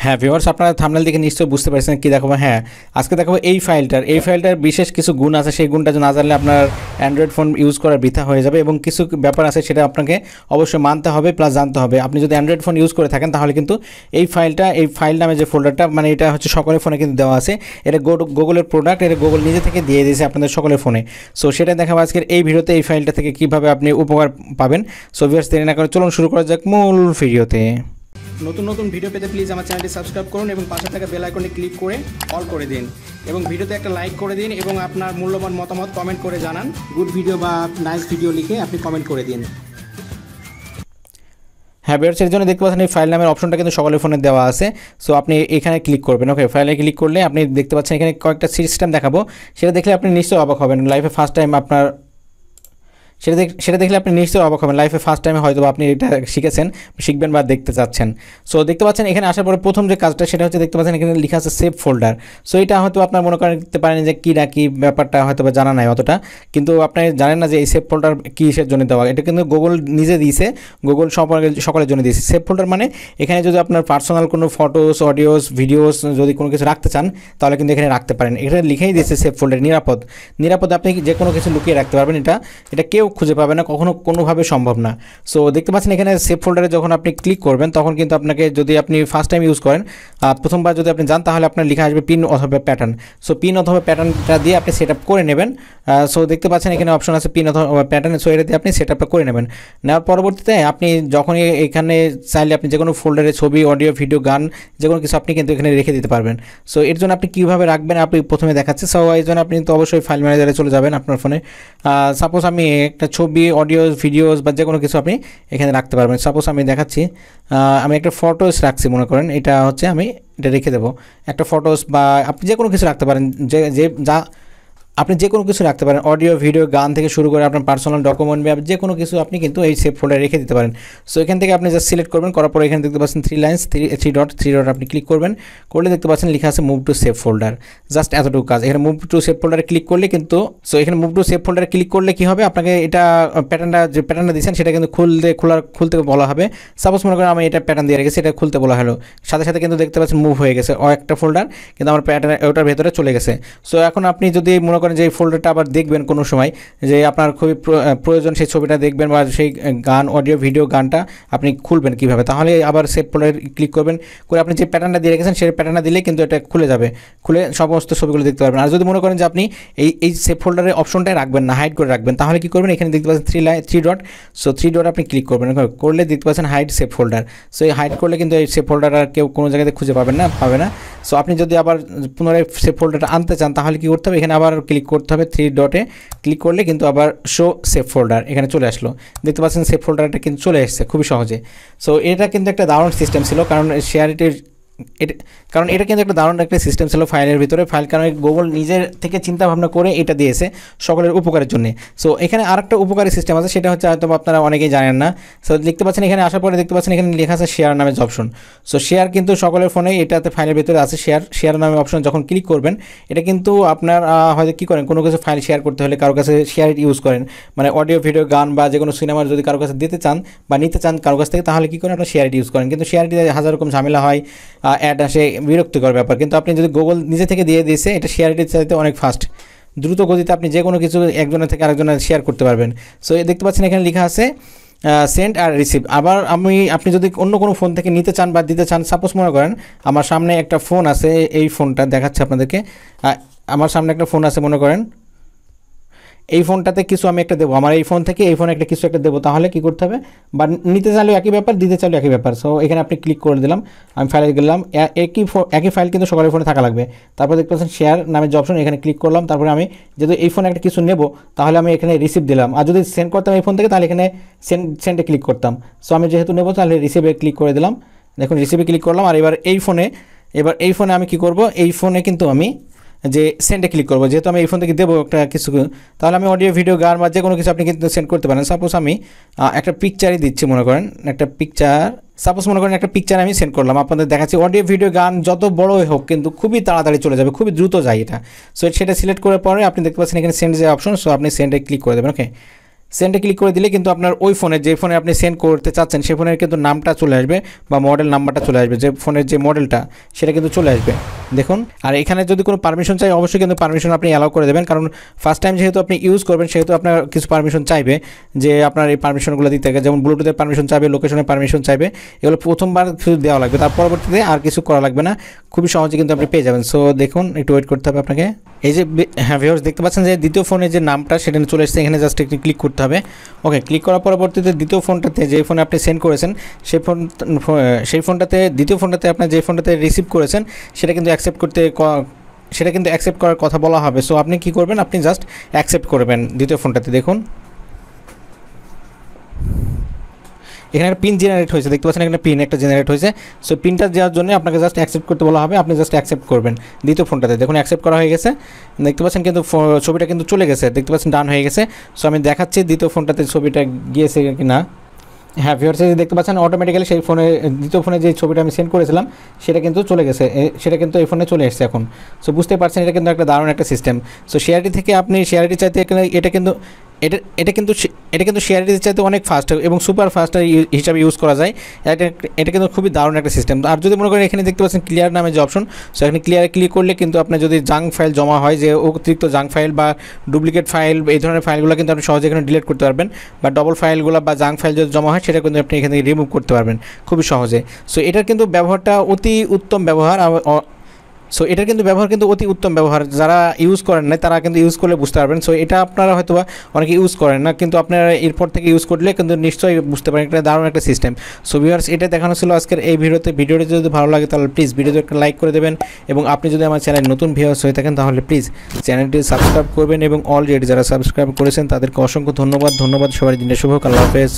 হ্যাঁ ভিউয়ার্স, আপনারা থাম্বনেল দেখে নিশ্চয়ই বুঝতে পারছেন কি দেখাবো। হ্যাঁ, আজকে দেখাবো এই ফাইলটার বিশেষ কিছু গুণ আছে, সেই গুণটা না জানলে আপনার অ্যান্ড্রয়েড ফোন ইউজ করা বৃথা হয়ে যাবে এবং কিছু ব্যাপার আছে সেটা আপনাকে অবশ্যই মানতে হবে প্লাস জানতে হবে। আপনি যদি অ্যান্ড্রয়েড ফোন ইউজ করে থাকেন তাহলে কিন্তু এই ফাইল নামে যে ফোল্ডারটা, মানে এটা হচ্ছে সকলের ফোনে কিন্তু দেওয়া আছে। এটা গুগলের প্রোডাক্ট, এটা গুগল নিজে থেকে দিয়ে দিয়েছে আপনাদের সকলের ফোনে। সো সেটা দেখাবো আজকের এই ভিডিওতে, এই ফাইলটা থেকে কীভাবে আপনি উপকার পাবেন। সো ভিউয়ার্স, দেরি না করে চলুন শুরু করা যাক মূল ভিডিওতে। নতুন নতুন ভিডিও পেতে প্লিজ আমার চ্যানেলটি সাবস্ক্রাইব করুন এবং পাশে থাকা বেল আইকনে ক্লিক করে অল করে দিন এবং ভিডিওতে একটা লাইক করে দিন এবং আপনার মূল্যবান মতামত কমেন্ট করে জানান। গুড ভিডিও বা নাইস ভিডিও লিখে আপনি কমেন্ট করে দিন। হ্যাঁ ভিউয়ার্স, এর জন্য দেখতে পাচ্ছেন এই ফাইল নামের অপশনটা কিন্তু সকলের ফোনে দেওয়া আছে। সো আপনি এখানে ক্লিক করবেন। ওকে, ফাইলে ক্লিক করলে আপনি দেখতে পাচ্ছেন এখানে কয়েকটা সিস্টেম দেখাবো, সেটা দেখলে আপনি নিশ্চয়ই অবাক হবেন। লাইফে ফার্স্ট টাইম আপনার সেটা দেখলে আপনি নিশ্চয়ই অবাক হবেন। লাইফে ফার্স্ট টাইমে হয়তো আপনি এটা শিখবেন বা দেখতে চাচ্ছেন। সো দেখতে পাচ্ছেন এখানে আসার পরে প্রথম যে কাজটা সেটা হচ্ছে, দেখতে পাচ্ছেন এখানে লেখা আছে সেভ ফোল্ডার। সো এটা হয়তো আপনার মনে করতে পারেন যে কী না কি ব্যাপারটা হয়তো বা জানা নাই অতটা, কিন্তু আপনি জানেন না যে এই সেভ ফোল্ডার কিসের জন্য দেওয়া। এটা কিন্তু গুগল নিজে দিয়েছে, গুগল সকলের জন্য দিয়েছে। সেভ ফোল্ডার মানে এখানে যদি আপনার পার্সোনাল কোনো ফটোস, অডিওস, ভিডিওস যদি কোনো কিছু রাখতে চান তাহলে কিন্তু এখানে রাখতে পারেন। এখানে লিখেই দিয়েছে সেভ ফোল্ডার, নিরাপদ আপনি যে কোনো কিছু লুকিয়ে রাখতে পারবেন। এটা কেউ খুঁজে পাবে না, কখনো কোনোভাবে সম্ভব না। সো দেখতে পাচ্ছেন এখানে সেভ ফোল্ডারে যখন আপনি ক্লিক করবেন তখন কিন্তু আপনাকে, যদি আপনি ফার্স্ট টাইম ইউজ করেন, প্রথমবার যদি আপনি যান তাহলে আপনার লেখা আসবে পিন অথবা প্যাটার্ন। সো পিন অথবা প্যাটার্নটা দিয়ে আপনি সেট আপ করে নেবেন। সো দেখতে পাচ্ছেন এখানে অপশন আছে পিন অথবা প্যাটার্ন। সো এটা দিয়ে আপনি সেট আপটা করে নেবেন। নেওয়ার পরবর্তীতে আপনি যখনই এখানে চাইলে আপনি যে কোনো ফোল্ডারে ছবি, অডিও, ভিডিও, গান যে কোনো কিছু আপনি কিন্তু এখানে রেখে দিতে পারবেন। সো এর জন্য আপনি কীভাবে রাখবেন আপনি প্রথমে দেখাচ্ছি। সো এই জন্য আপনি তো অবশ্যই ফাইল ম্যানেজারে চলে যাবেন আপনার ফোনে। সাপোজ আমি একটা ছবি, অডিওস, ভিডিওস বা যে কোনো কিছু আপনি এখানে রাখতে পারবেন। সাপোজ আমি দেখাচ্ছি, আমি একটা ফটোস রাখছি, মনে করেন এটা হচ্ছে আমি এটা রেখে দেবো একটা ফটোস, বা আপনি যে কোনো কিছু রাখতে পারেন, আপনি যে কোনো কিছু রাখতে পারেন, অডিও, ভিডিও, গান থেকে শুরু করে আপনার পার্সোনাল ডকুমেন্ট বা যে কোনো কিছু আপনি কিন্তু এই সেভ ফোল্ডারে রেখে দিতে পারেন। সো এখান থেকে আপনি জাস্ট সিলেক্ট করবেন, করার পরে এখানে দেখতে পাচ্ছেন থ্রি ডট আপনি ক্লিক করবেন। করলে দেখতে পাচ্ছেন লেখা আছে move to save folder. Just এতটুকু কাজ। এখানে মুভ টু সেভ ফোল্ডারে ক্লিক করলে কিন্তু, সো এখানে মুভ টু সেভ ফোল্ডারে ক্লিক করলে কী হবে, আপনাকে এটা প্যাটার্নটা দিয়েছেন সেটা কিন্তু খুলতে বলা হবে। সাপোজ মনে করেন আমি এটা প্যাটার্ন দিয়ে রেখেছি, এটা খুলতে বলা হলো, সাথে সাথে কিন্তু দেখতে পাচ্ছেন মুভ হয়ে গেছে একটা ফোল্ডার, কিন্তু আমার প্যাটার্ন ওটার ভেতরে চলে গেছে। সো এখন আপনি যদি মনে করেন যে এই ফোল্ডারটা আবার দেখবেন কোনো সময়, যে আপনার খুবই প্রয়োজন সেই ছবিটা দেখবেন বা সেই গান, অডিও, ভিডিও, গানটা আপনি খুলবেন কীভাবে, তাহলে আবার সেভ ফোল্ডারে ক্লিক করবেন। করে আপনি যে প্যাটার্নটা দিয়ে রেখেছেন সেই প্যাটার্নটা দিলেই কিন্তু এটা খুলে যাবে, খুলে সমস্ত ছবিগুলো দেখতে পারবেন। আর যদি মনে করেন যে আপনি এই সেভ ফোল্ডারের অপশনটাই রাখবেন না, হাইড করে রাখবেন, তাহলে কী করবেন, এখানে দেখতে পাচ্ছেন three dot. So three dot আপনি ক্লিক করবেন, করলে দেখতে পাচ্ছেন হাইড সেভ ফোল্ডার। সো এই হাইড করলে কিন্তু এই সেভ ফোল্ডার আর কেউ কোনো জায়গাতে খুঁজে পাবে না। সো আপনি যদি আবার পুনরায় সেভ ফোল্ডারটা আনতে চান তাহলে কী করতে হবে, এখানে আবার ক্লিক করতে হবে, থ্রি ডটে ক্লিক করলে কিন্তু আবার শো সেভ ফোল্ডার এখানে চলে আসলো। দেখতে পাচ্ছেন সেভ ফোল্ডারটা কিন্তু চলে এসেছে খুবই সহজে। সো এটা কিন্তু একটা দারুণ সিস্টেম ছিল, কারণ এটা কিন্তু একটা দারুণ একটা সিস্টেম ছিল ফাইলের ভিতরে। কারণ গুগল নিজের থেকে চিন্তা ভাবনা করে এটা দিয়েছে সকলের উপকারের জন্য। সো এখানে আরেকটা উপকারী সিস্টেম আছে, সেটা হচ্ছে হয়তো আপনারা অনেকেই জানেন না। সো দেখতে পাচ্ছেন এখানে আসার পরে দেখতে পাচ্ছেন এখানে লেখা আছে শেয়ার নামে অপশন। সো শেয়ার কিন্তু সকলের ফোনে এটাতে ফাইলের ভিতরে আছে। শেয়ার নামে অপশন যখন ক্লিক করবেন, এটা কিন্তু আপনার হয়তো কী করেন, কোনো কিছু ফাইল শেয়ার করতে হলে কারো কাছে শেয়ার ইউজ করেন, মানে অডিও, ভিডিও, গান বা যে কোনো সিনেমার যদি কারো কাছে দিতে চান বা নিতে চান কারো কাছ থেকে, তাহলে কী করেন, আপনার শেয়ার ইউজ করেন। কিন্তু শেয়ারটি হাজার রকম ঝামেলা হয়, অ্যাড আসে, বিরক্তিকর ব্যাপার। কিন্তু আপনি যদি গুগল নিজে থেকে দিয়ে দিয়েছে, এটা শেয়ারটির চাইতে অনেক ফাস্ট, দ্রুত গতিতে আপনি যে কোনো কিছু একজনের থেকে আরেকজনের শেয়ার করতে পারবেন। সো দেখতে পাচ্ছেন এখানে লেখা আছে সেন্ড আর রিসিভ। আবার আপনি যদি অন্য কোনো ফোন থেকে নিতে চান বা দিতে চান, সাপোজ মনে করেন আমার সামনে একটা ফোন আছে, এই ফোনটা দেখাচ্ছে আপনাদেরকে, আমার সামনে একটা ফোন আছে, মনে করেন এই ফোনটাতে কিছু আমি একটা দেবো, আমার এই ফোন থেকে এই ফোনে একটা কিছু একটা দেবো, তাহলে কী করতে হবে, বা নিতে চাইলেও একই ব্যাপার, দিতে চাইলেও একই ব্যাপার। সো এখানে আপনি ক্লিক করে দিলাম, আমি ফাইলে গেলাম, একই ফাইল কিন্তু সকলের ফোনে থাকা লাগবে। তারপর দেখতে পাচ্ছেন শেয়ার নামে যে অপশন, এখানে ক্লিক করলাম। তারপরে আমি যদি এই ফোনে একটা কিছু নেব তাহলে আমি এখানে রিসিভ দিলাম, আর যদি সেন্ড করতাম এই ফোন থেকে তাহলে এখানে সেন্ডে ক্লিক করতাম। সো আমি যেহেতু নেব তাহলে রিসিভে ক্লিক করে দিলাম। দেখুন রিসিভে ক্লিক করলাম। আর এবার এই ফোনে আমি কী করব, এই ফোনে কিন্তু আমি যে সেন্ডে ক্লিক করবো, যেহেতু আমি এই ফোন থেকে দেবো একটা কিছু, তাহলে আমি অডিও, ভিডিও, গান বা যে কোনো কিছু আপনি কিন্তু সেন্ড করতে পারেন। সাপোজ আমি একটা পিকচারই দিচ্ছি, মনে করেন একটা পিকচার আমি সেন্ড করলাম, আপনাদের দেখাচ্ছি। অডিও, ভিডিও, গান যত বড়ই হোক কিন্তু খুবই তাড়াতাড়ি চলে যাবে, খুবই দ্রুত যায় এটা। সো সেটা সিলেক্ট করার পরে আপনি দেখতে পাচ্ছেন এখানে সেন্ড যে অপশন, সো আপনি সেন্ডে ক্লিক করে দেবেন। ওকে, সেন্ডে ক্লিক করে দিলে কিন্তু আপনার ওই ফোনে, যে ফোনে আপনি সেন্ড করতে চাচ্ছেন সেই ফোনের কিন্তু নামটা চলে আসবে বা মডেল নাম্বারটা চলে আসবে, যে ফোনের যে মডেলটা সেটা কিন্তু চলে আসবে। দেখুন, আর এখানে যদি কোনো পারমিশন চাই অবশ্যই কিন্তু পারমিশন আপনি অ্যালাউ করে দেবেন, কারণ ফার্স্ট টাইম যেহেতু আপনি ইউজ করবেন সেহেতু আপনার কিছু পারমিশন চাইবে, যে আপনার এই পারমিশনগুলো দিতে হবে, যেমন ব্লুটুথের পারমিশন চাইবে, লোকেশনের পারমিশন চাইবে, এগুলো প্রথমবার শুধু দেওয়া লাগবে, তার পরবর্তীতে আর কিছু করা লাগবে না, খুবই সহজে কিন্তু আপনি পেয়ে যাবেন। সো দেখুন, একটু ওয়েট করতে হবে আপনাকে। এই যে হ্যাঁ ভিউয়ার্স, দেখতে পাচ্ছেন যে দ্বিতীয় ফোনের যে নামটা সেটা চলে এসেছে, এখানে জাস্ট একটু ক্লিক করতে হবে। ওকে, ক্লিক করার পরবর্তীতে দ্বিতীয় ফোনটাতে, যে ফোনে আপনি সেন্ড করেছেন সেই ফোনটাতে, দ্বিতীয় ফোনটাতে আপনার যে ফোনটাতে রিসিভ করেছেন সেটা কিন্তু অ্যাকসেপ্ট করার কথা বলা হবে। সো আপনি কী করবেন, আপনি জাস্ট অ্যাকসেপ্ট করবেন দ্বিতীয় ফোনটাতে। দেখুন এখানে একটা পিন জেনারেট হয়েছে, দেখতে পাচ্ছেন এখানে পিন একটা জেনারেট হয়েছে। সো পিনটা দেওয়ার জন্য আপনাকে জাস্ট অ্যাকসেপ্ট করতে বলা হবে, আপনি জাস্ট অ্যাকসেপ্ট করবেন দ্বিতীয় ফোনটাতে। দেখুন অ্যাকসেপ্ট করা হয়ে গেছে, দেখতে পাচ্ছেন কিন্তু ছবিটা কিন্তু চলে গেছে, দেখতে পাচ্ছেন ডান হয়ে গেছে। সো আমি দেখাচ্ছি দ্বিতীয় ফোনটাতে ছবিটা গিয়েছে কি না। হ্যাঁ ভিউয়ার্স, দেখতে পাচ্ছেন অটোমেটিক্যালি সেই ফোনে, দ্বিতীয় ফোনে যে ছবিটা আমি সেন্ড করেছিলাম সেটা কিন্তু চলে গেছে, সেটা কিন্তু এই ফোনে চলে এসেছে এখন। সো বুঝতে পারছেন এটা কিন্তু একটা দারুণ একটা সিস্টেম। সো শেয়ারটি থেকে আপনি শেয়ারটি চাইতে এটা কিন্তু শেয়ারটির চাইতে অনেক ফাস্ট এবং সুপার ফাস্ট হিসাবে ইউজ করা যায়। এটা কিন্তু খুবই দারুণ একটা সিস্টেম। আর যদি মনে করেন এখানে দেখতে পাচ্ছেন ক্লিয়ার নামে যে অপশন, সো এখানে ক্লিয়ারে ক্লিক করলে কিন্তু আপনার যদি জাঙ্ক ফাইল জমা হয়, যে অতিরিক্ত জাঙ্ক ফাইল বা ডুপ্লিকেট ফাইল, এই ধরনের ফাইলগুলো কিন্তু আপনি সহজে এখানে ডিলিট করতে পারবেন, বা ডবল ফাইলগুলো বা জাঙ্ক ফাইল যদি জমা হয় সেটা কিন্তু আপনি এখান থেকে রিমুভ করতে পারবেন খুবই সহজে। সো এটার কিন্তু ব্যবহারটা অতি উত্তম ব্যবহার। সো এটার কিন্তু ব্যবহার কিন্তু অতি উত্তম ব্যবহার, যারা ইউজ করেন না তারা কিন্তু ইউজ করলে বুঝতে পারবেন। সো এটা আপনারা হয়তো বা অনেকে ইউজ করেন না, কিন্তু আপনারা এরপর থেকে ইউজ করলে কিন্তু নিশ্চয়ই বুঝতে পারেন এটা দারুণ একটা সিস্টেম। সো ভিউয়ার্স, এটা দেখানো ছিল আজকের এই ভিডিওটি যদি ভালো লাগে তাহলে প্লিজ ভিডিওতে একটা লাইক করে দেবেন, এবং আপনি যদি আমার চ্যানেল নতুন ভিউয়ার্স হয়ে থাকেন তাহলে প্লিজ চ্যানেলটি সাবস্ক্রাইব করবেন, এবং অলরেডি যারা সাবস্ক্রাইব করেছেন তাদেরকে অসংখ্য ধন্যবাদ। সবার দিনের শুভ, আল্লাহ হাফেজ।